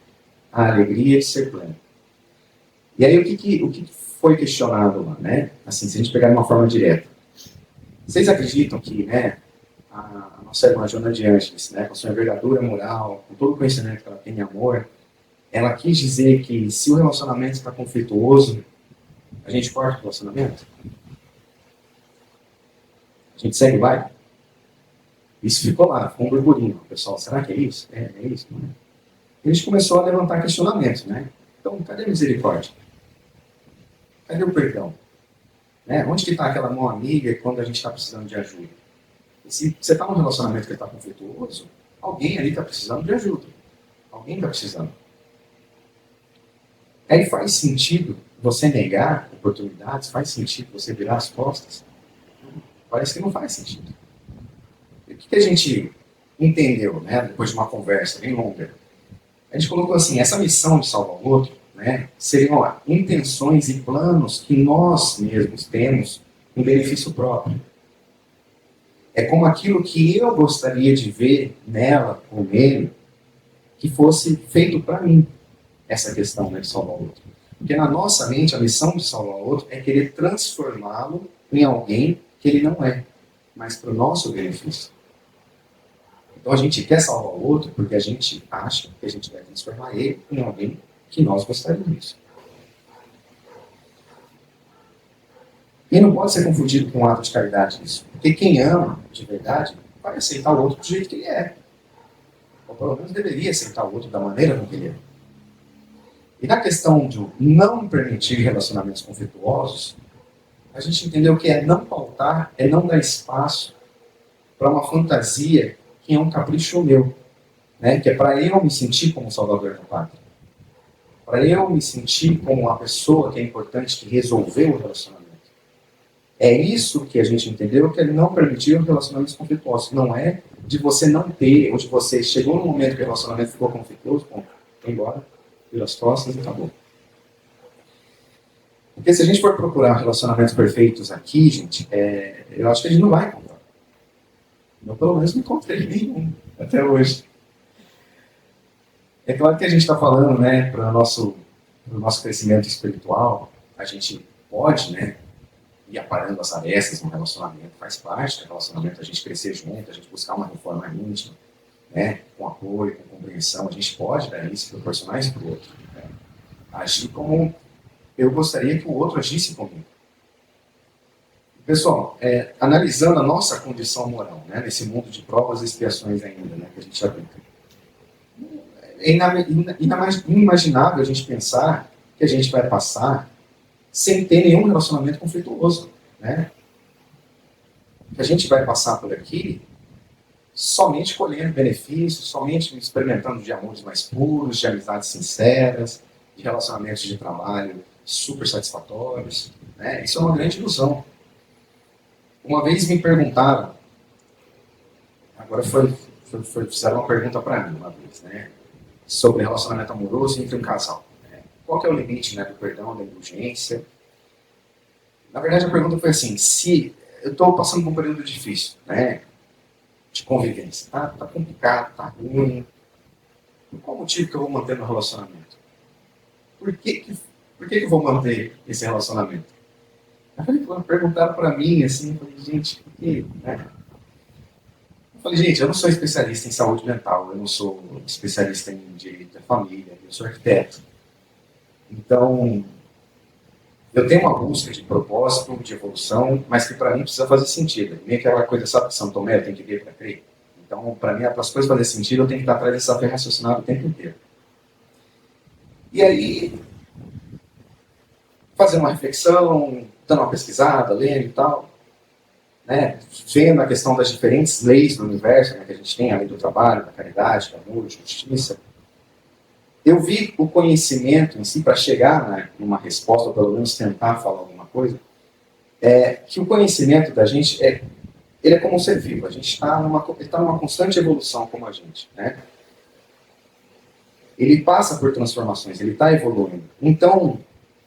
à alegria de ser pleno. E aí o que foi questionado lá, né? Assim, se a gente pegar de uma forma direta. Vocês acreditam que, né, a nossa irmã Joana de Ângeles, né, com a sua envergadura moral, com todo o conhecimento que ela tem em amor, ela quis dizer que se o relacionamento está conflituoso, a gente corta o relacionamento? A gente segue e vai? Isso ficou lá, ficou um burburinho. Pessoal, será que é isso? É isso? Não é? E a gente começou a levantar questionamentos, né? Então, cadê a misericórdia? Cadê o perdão? Né? Onde que está aquela mão amiga quando a gente está precisando de ajuda? E se você está num relacionamento que está conflituoso, alguém ali está precisando de ajuda. Alguém está precisando. Aí faz sentido você negar oportunidades? Faz sentido você virar as costas? Parece que não faz sentido. E o que a gente entendeu, né, depois de uma conversa bem longa? A gente colocou assim, essa missão de salvar o outro, né, seriam lá, intenções e planos que nós mesmos temos em benefício próprio. É como aquilo que eu gostaria de ver nela ou nele que fosse feito para mim, essa questão, né, de salvar o outro. Porque na nossa mente, a missão de salvar o outro é querer transformá-lo em alguém que ele não é, mas para o nosso benefício. Então a gente quer salvar o outro porque a gente acha que a gente vai transformar ele em alguém que nós gostaríamos. E não pode ser confundido com um ato de caridade isso. Porque quem ama de verdade vai aceitar o outro do jeito que ele é. Ou pelo menos deveria aceitar o outro da maneira como ele é. E na questão de não permitir relacionamentos conflituosos, a gente entendeu que é não pautar, é não dar espaço para uma fantasia que é um capricho meu, né? Que é para eu me sentir como salvador da pátria. Para eu me sentir como uma pessoa que é importante, que resolveu o relacionamento. É isso que a gente entendeu, que é não permitir relacionamentos conflituosos. Não é de você não ter, ou de você chegou num momento que o relacionamento ficou conflituoso, bom, foi embora, vira as costas e acabou. Porque se a gente for procurar relacionamentos perfeitos aqui, gente, eu acho que a gente não vai encontrar. Eu, pelo menos, não encontrei nenhum até hoje. É claro que a gente está falando, né, para o nosso crescimento espiritual, a gente pode, né, ir aparando as arestas no relacionamento, faz parte do relacionamento, a gente crescer junto, a gente buscar uma reforma íntima, né, com apoio, com compreensão, a gente pode dar isso, proporcionar isso para o outro. Né? Agir como eu gostaria que o outro agisse comigo. Pessoal, analisando a nossa condição moral, né, nesse mundo de provas e expiações ainda, né, que a gente habita, é inimaginável a gente pensar que a gente vai passar sem ter nenhum relacionamento conflituoso, né? Que a gente vai passar por aqui somente colhendo benefícios, somente experimentando de amores mais puros, de amizades sinceras, de relacionamentos de trabalho super satisfatórios, né? Isso é uma grande ilusão. Uma vez me perguntaram, agora fizeram uma pergunta para mim uma vez, né? Sobre relacionamento amoroso entre um casal. Né? Qual que é o limite, né, do perdão, da indulgência? Na verdade, a pergunta foi assim, se eu estou passando por um período difícil, né, de convivência, tá complicado, tá ruim, por qual motivo que eu vou manter meu relacionamento? Por que eu vou manter esse relacionamento? Aí perguntaram para mim, assim, eu falei, gente, por quê? Né? Eu falei, gente, eu não sou especialista em saúde mental, eu não sou especialista em direito da família, eu sou arquiteto. Então, eu tenho uma busca de propósito, de evolução, mas que para mim precisa fazer sentido. Nem aquela coisa, sabe, que São Tomé tem que ver para crer. Então, para mim, para as coisas fazerem sentido, eu tenho que estar atrás desse saber raciocinado o tempo inteiro. E aí, fazendo uma reflexão, dando uma pesquisada, lendo e tal, né, vendo a questão das diferentes leis do universo, né, que a gente tem, a lei do trabalho, da caridade, do amor, da justiça, eu vi o conhecimento em si, para chegar, né, numa resposta, ou pelo menos tentar falar alguma coisa, que o conhecimento da gente ele é como um ser vivo. A gente está numa constante evolução como a gente, né? Ele passa por transformações, ele está evoluindo. Então,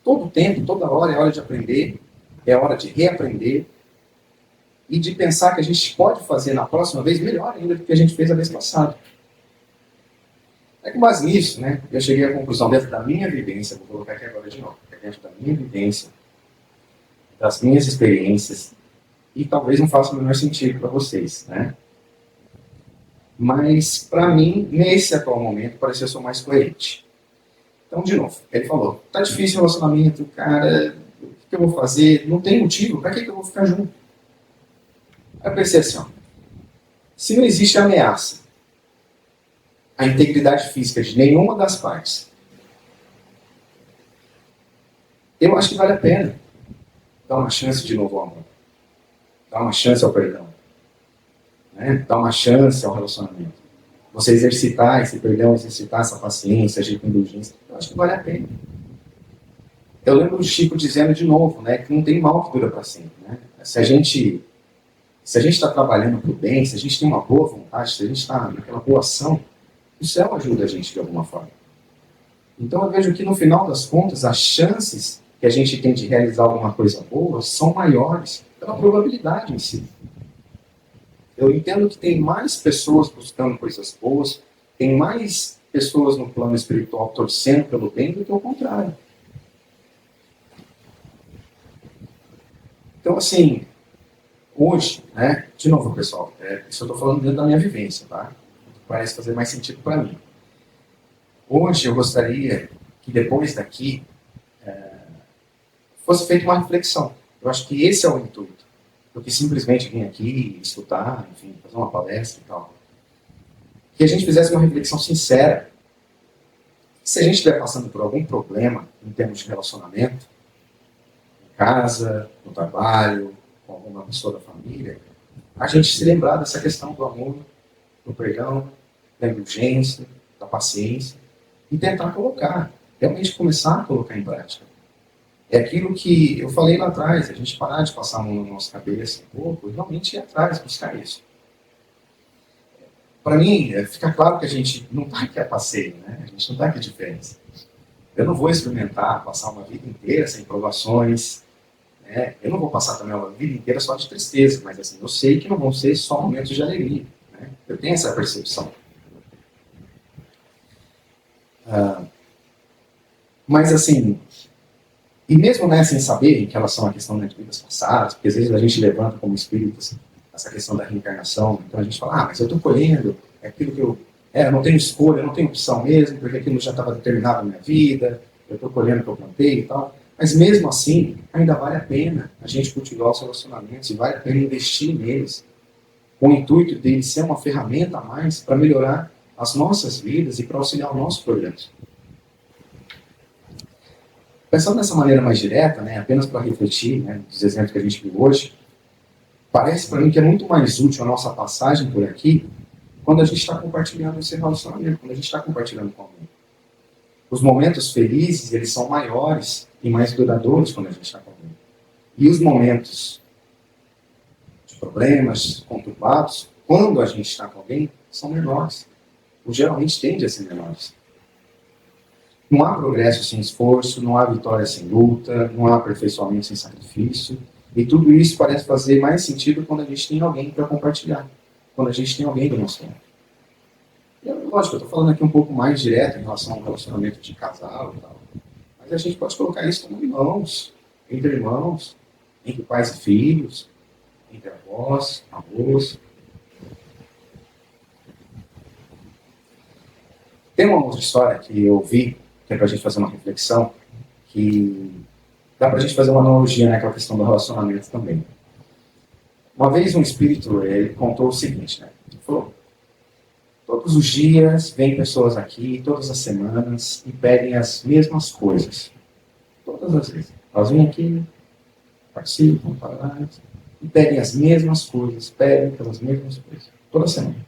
todo tempo, toda hora é hora de aprender, é hora de reaprender e de pensar que a gente pode fazer na próxima vez melhor ainda do que a gente fez a vez passada. É com base nisso, né, eu cheguei à conclusão, dentro da minha vivência, vou colocar aqui agora de novo, dentro da minha vivência, das minhas experiências, e talvez não faça o menor sentido para vocês, né? Mas, para mim, nesse atual momento, parece que eu sou mais coerente. Então, de novo, ele falou, tá difícil o relacionamento, cara, o que eu vou fazer? Não tem motivo, para que eu vou ficar junto? Aí eu pensei assim, ó, se não existe ameaça à integridade física de nenhuma das partes, eu acho que vale a pena dar uma chance de novo ao amor, dar uma chance ao perdão, né? Dar uma chance ao relacionamento. Você exercitar esse perdão, exercitar essa paciência, agir com indulgência, eu acho que vale a pena. Eu lembro do Chico dizendo de novo, né, que não tem mal que dura para sempre, né? Se a gente está trabalhando para o bem, se a gente tem uma boa vontade, se a gente está naquela boa ação, o céu ajuda a gente de alguma forma. Então eu vejo que no final das contas, as chances que a gente tem de realizar alguma coisa boa são maiores pela probabilidade em si. Eu entendo que tem mais pessoas buscando coisas boas, tem mais pessoas no plano espiritual torcendo pelo bem do que o contrário. Então, assim, hoje, né, de novo, pessoal, isso eu estou falando dentro da minha vivência, tá? Parece fazer mais sentido para mim. Hoje eu gostaria que depois daqui fosse feita uma reflexão. Eu acho que esse é o intuito. Do que simplesmente vir aqui, escutar, enfim, fazer uma palestra e tal. Que a gente fizesse uma reflexão sincera. Se a gente estiver passando por algum problema em termos de relacionamento, em casa, no trabalho, com alguma pessoa da família, a gente se lembrar dessa questão do amor, do perdão, da indulgência, da paciência, e tentar colocar, realmente começar a colocar em prática. É aquilo que eu falei lá atrás, a gente parar de passar a mão na nossa cabeça um pouco e realmente ir atrás, buscar isso. Para mim, fica claro que a gente não está aqui a passeio, né? A gente não está aqui de férias. Eu não vou experimentar, passar uma vida inteira sem provações, né? Eu não vou passar também uma vida inteira só de tristeza, mas assim, eu sei que não vão ser só momentos de alegria, né? Eu tenho essa percepção. Mas assim, e mesmo né, sem saber em relação à questão de vidas passadas, porque às vezes a gente levanta como espíritas essa questão da reencarnação, então a gente fala, mas eu estou colhendo, é aquilo que eu não tenho escolha, eu não tenho opção mesmo, porque aquilo já estava determinado na minha vida, eu estou colhendo o que eu plantei e tal. Mas mesmo assim, ainda vale a pena a gente cultivar os relacionamentos e vale a pena investir neles, com o intuito deles ser uma ferramenta a mais para melhorar as nossas vidas e para auxiliar o nosso progresso. Pensando dessa maneira mais direta, né, apenas para refletir, né, dos exemplos que a gente viu hoje, parece para mim que é muito mais útil a nossa passagem por aqui quando a gente está compartilhando esse relacionamento, quando a gente está compartilhando com alguém. Os momentos felizes, eles são maiores e mais duradouros quando a gente está com alguém. E os momentos de problemas, conturbados, quando a gente está com alguém, são menores. Ou geralmente tende a ser menores. Não há progresso sem esforço, não há vitória sem luta, não há aperfeiçoamento sem sacrifício. E tudo isso parece fazer mais sentido quando a gente tem alguém para compartilhar, quando a gente tem alguém do nosso lado. Lógico, eu estou falando aqui um pouco mais direto em relação ao relacionamento de casal e tal. Mas a gente pode colocar isso como irmãos, entre pais e filhos, entre avós, avós. Tem uma outra história que eu ouvi, que é para a gente fazer uma reflexão, que dá para a gente fazer uma analogia, né, com a questão do relacionamento também. Uma vez um espírito, ele contou o seguinte, né? Ele falou, todos os dias vêm pessoas aqui, todas as semanas, e pedem as mesmas coisas. Todas as vezes. Elas vêm aqui, participam, falam, e pedem as mesmas coisas, pedem pelas mesmas coisas. Toda semana.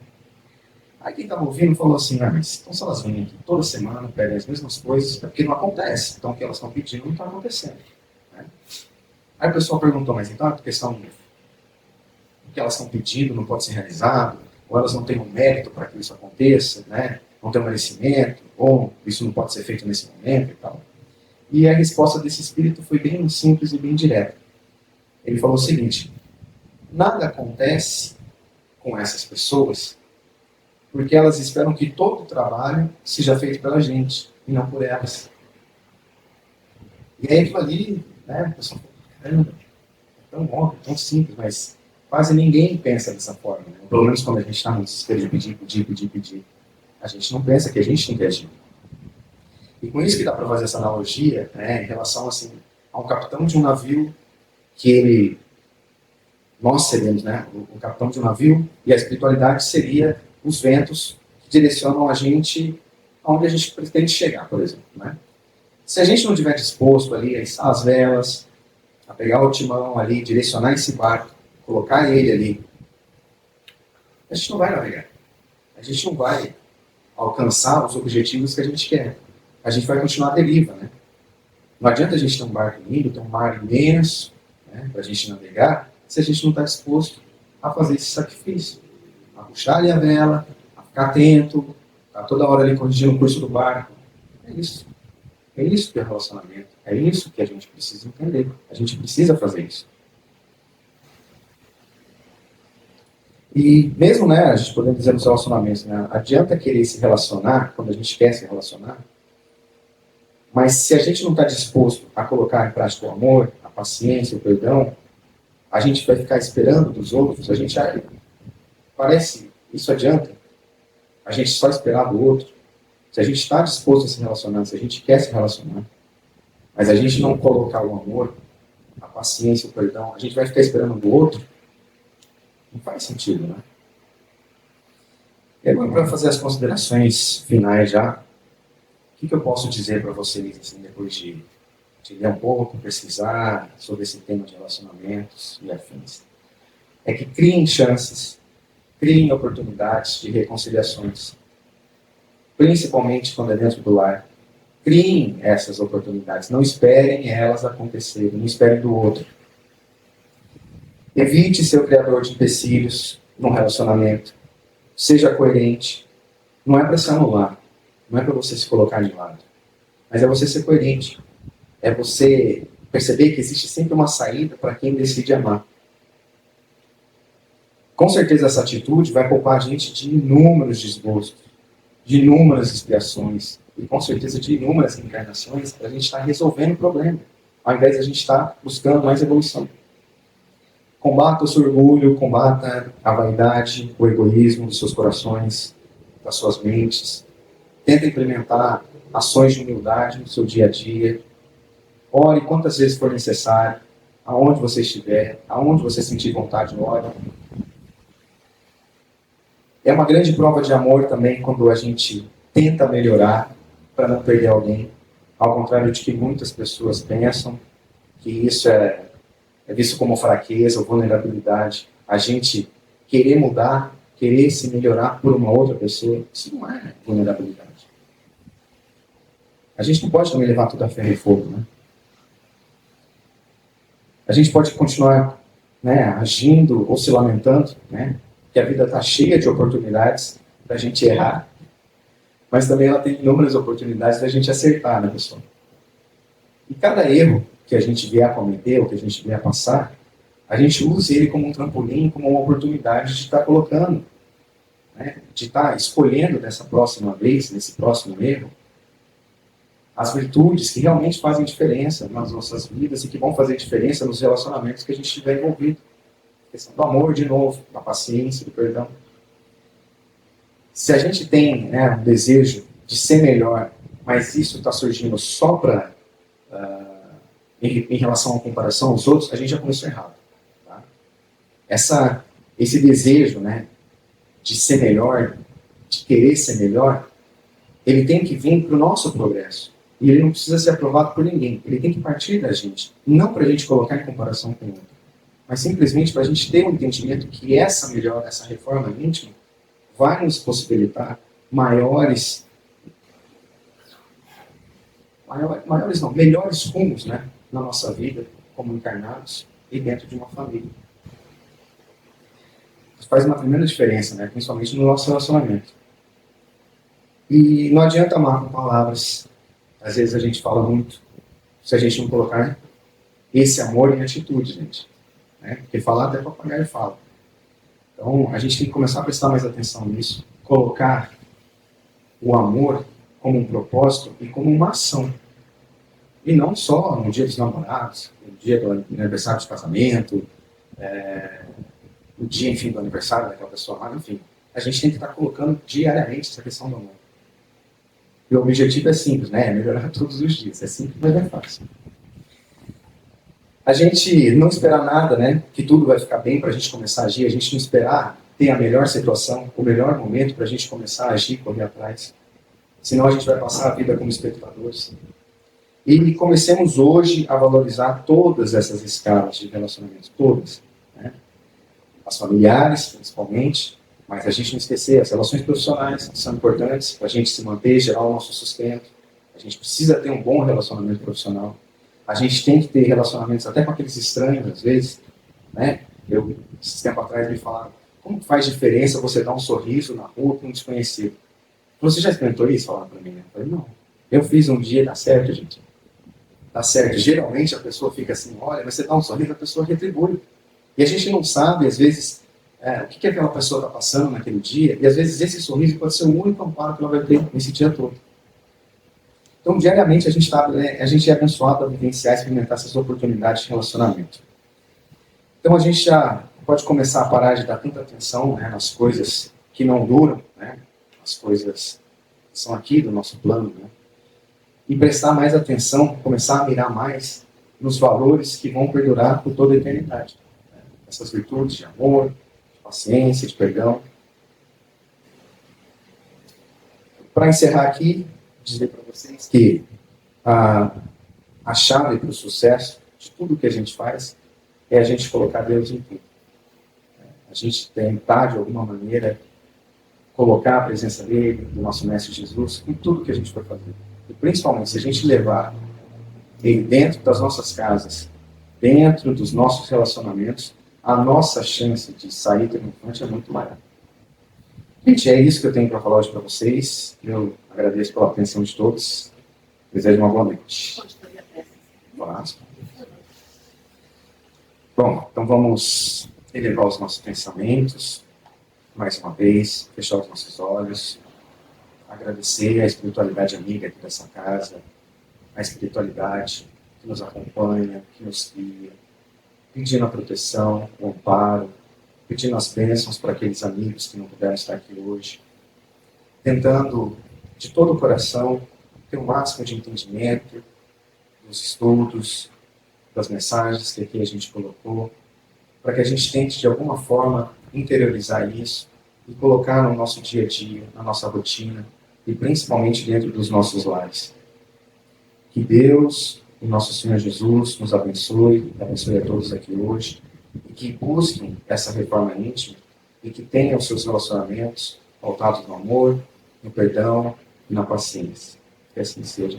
Aí quem estava ouvindo falou assim, mas então se elas vêm aqui toda semana, pedem as mesmas coisas, é porque não acontece. Então o que elas estão pedindo não está acontecendo. Né? Aí o pessoal perguntou, mas então é questão que elas estão pedindo não pode ser realizado, ou elas não têm um mérito para que isso aconteça, né? Não tem um merecimento, ou isso não pode ser feito nesse momento e tal. E a resposta desse espírito foi bem simples e bem direta. Ele falou o seguinte: nada acontece com essas pessoas porque elas esperam que todo o trabalho seja feito pela gente e não por elas. E aí aquilo ali, né, o pessoal falou, caramba, é tão óbvio, tão simples, mas quase ninguém pensa dessa forma. Né? Pelo menos quando a gente está no desespero de pedir, a gente não pensa que a gente tem que agir. E com isso que dá para fazer essa analogia, né, em relação assim, a um capitão de um navio que nós seríamos, né, o capitão de um navio, e a espiritualidade seria os ventos que direcionam a gente aonde a gente pretende chegar, por exemplo. Né? Se a gente não estiver disposto ali a içar as velas, a pegar o timão ali, direcionar esse barco, colocar ele ali, a gente não vai navegar. A gente não vai alcançar os objetivos que a gente quer. A gente vai continuar à deriva, né? Não adianta a gente ter um barco lindo, ter um mar imenso, né, para a gente navegar, se a gente não está disposto a fazer esse sacrifício. A puxar ali a vela, a ficar atento, a toda hora ali corrigindo o curso do barco. É isso. É isso que é relacionamento. É isso que a gente precisa entender. A gente precisa fazer isso. E mesmo, né, a gente podendo dizer nos relacionamentos, né, adianta querer se relacionar quando a gente quer se relacionar, mas se a gente não está disposto a colocar em prática o amor, a paciência, o perdão, a gente vai ficar esperando dos outros, a gente parece, isso adianta, a gente só esperar do outro. Se a gente está disposto a se relacionar, se a gente quer se relacionar, mas a gente não colocar o amor, a paciência, o perdão, a gente vai ficar esperando do outro, não faz sentido, né? E agora, para fazer as considerações finais já, o que eu posso dizer para vocês, assim, depois de ler um pouco, pesquisar sobre esse tema de relacionamentos e afins? É que criem chances, criem oportunidades de reconciliações, principalmente quando é dentro do lar. Criem essas oportunidades, não esperem elas acontecerem, não esperem do outro. Evite ser o criador de empecilhos num relacionamento. Seja coerente. Não é para se anular, não é para você se colocar de lado, mas é você ser coerente. É você perceber que existe sempre uma saída para quem decide amar. Com certeza essa atitude vai poupar a gente de inúmeros desgostos, de inúmeras expiações e com certeza de inúmeras encarnações para a gente estar resolvendo o problema, ao invés de a gente estar buscando mais evolução. Combata o seu orgulho, combata a vaidade, o egoísmo dos seus corações, das suas mentes. Tenta implementar ações de humildade no seu dia a dia. Ore quantas vezes for necessário, aonde você estiver, aonde você sentir vontade, ore. É uma grande prova de amor também quando a gente tenta melhorar para não perder alguém. Ao contrário de que muitas pessoas pensam que isso é visto como fraqueza ou vulnerabilidade. A gente querer mudar, querer se melhorar por uma outra pessoa, isso não é vulnerabilidade. A gente não pode também levar tudo a ferro e fogo, né? A gente pode continuar, né, agindo ou se lamentando, né, que a vida está cheia de oportunidades da gente errar, mas também ela tem inúmeras oportunidades da gente acertar, né, pessoal? E cada erro que a gente vier a cometer, ou que a gente vier a passar, a gente usa ele como um trampolim, como uma oportunidade de estar colocando, né, de estar escolhendo dessa próxima vez, nesse próximo erro, as virtudes que realmente fazem diferença nas nossas vidas e que vão fazer diferença nos relacionamentos que a gente estiver envolvido. A questão do amor, de novo, da paciência, do perdão. Se a gente tem, né, um desejo de ser melhor, mas isso está surgindo só para em relação à comparação aos outros, a gente já começou errado. Tá? Esse desejo, né, de ser melhor, de querer ser melhor, ele tem que vir para o nosso progresso. E ele não precisa ser aprovado por ninguém. Ele tem que partir da gente. Não para a gente colocar em comparação com o outro, mas simplesmente para a gente ter um entendimento que essa melhora, essa reforma íntima, vai nos possibilitar melhores não, melhores rumos, né, na nossa vida, como encarnados e dentro de uma família. faz uma tremenda diferença, né? Principalmente no nosso relacionamento. E não adianta amar com palavras. Às vezes a gente fala muito, se a gente não colocar esse amor em atitude, gente. Né? Porque falar até papagaio fala. Então a gente tem que começar a prestar mais atenção nisso, colocar o amor como um propósito e como uma ação. E não só no dia dos namorados, no dia do aniversário de casamento, no dia, enfim, do aniversário daquela pessoa lá, enfim. A gente tem que estar colocando diariamente essa questão do amor. E o objetivo é simples, né? É melhorar todos os dias. É simples, mas é fácil. A gente não esperar nada, né? Que tudo vai ficar bem para a gente começar a agir. A gente não esperar ter a melhor situação, o melhor momento para a gente começar a agir, correr atrás. Senão a gente vai passar a vida como espectadores. E comecemos hoje a valorizar todas essas escalas de relacionamentos, todas. Né? As familiares, principalmente, mas a gente não esquecer, as relações profissionais são importantes para a gente se manter, gerar o nosso sustento. A gente precisa ter um bom relacionamento profissional. A gente tem que ter relacionamentos até com aqueles estranhos, às vezes. Né? Esses tempos atrás, me falaram, como faz diferença você dar um sorriso na rua para um desconhecido? Você já experimentou isso? Falaram para mim. Eu falei, não. Eu fiz um dia, dá certo, gente. Dá certo. Geralmente a pessoa fica assim, olha, mas você dá um sorriso, a pessoa retribui. E a gente não sabe, às vezes, o que aquela pessoa está passando naquele dia, e às vezes esse sorriso pode ser o único amparo que ela vai ter nesse dia todo. Então, diariamente, a gente é abençoado a vivenciar e experimentar essas oportunidades de relacionamento. Então, a gente já pode começar a parar de dar tanta atenção, né, nas coisas que não duram, né, as coisas que são aqui do nosso plano, né, e prestar mais atenção, começar a mirar mais nos valores que vão perdurar por toda a eternidade. Né, essas virtudes de amor, de paciência, de perdão. Para encerrar aqui, dizer para vocês que a chave para o sucesso de tudo que a gente faz é a gente colocar Deus em tudo. A gente tentar, de alguma maneira, colocar a presença dele, do nosso Mestre Jesus, em tudo que a gente for fazer. E principalmente, se a gente levar ele dentro das nossas casas, dentro dos nossos relacionamentos, a nossa chance de sair triunfante é muito maior. Gente, é isso que eu tenho para falar hoje para vocês. Eu agradeço pela atenção de todos. Desejo uma boa noite. Bom, então vamos elevar os nossos pensamentos, mais uma vez, fechar os nossos olhos, agradecer a espiritualidade amiga aqui dessa casa, a espiritualidade que nos acompanha, que nos guia, pedindo a proteção, o amparo, pedindo as bênçãos para aqueles amigos que não puderam estar aqui hoje, tentando, de todo o coração, ter o máximo de entendimento dos estudos, das mensagens que aqui a gente colocou, para que a gente tente, de alguma forma, interiorizar isso e colocar no nosso dia a dia, na nossa rotina, e principalmente dentro dos nossos lares. Que Deus, o nosso Senhor Jesus, nos abençoe a todos aqui hoje, e que busquem essa reforma íntima, e que tenham os seus relacionamentos pautados no amor, no perdão e na paciência. Que assim seja.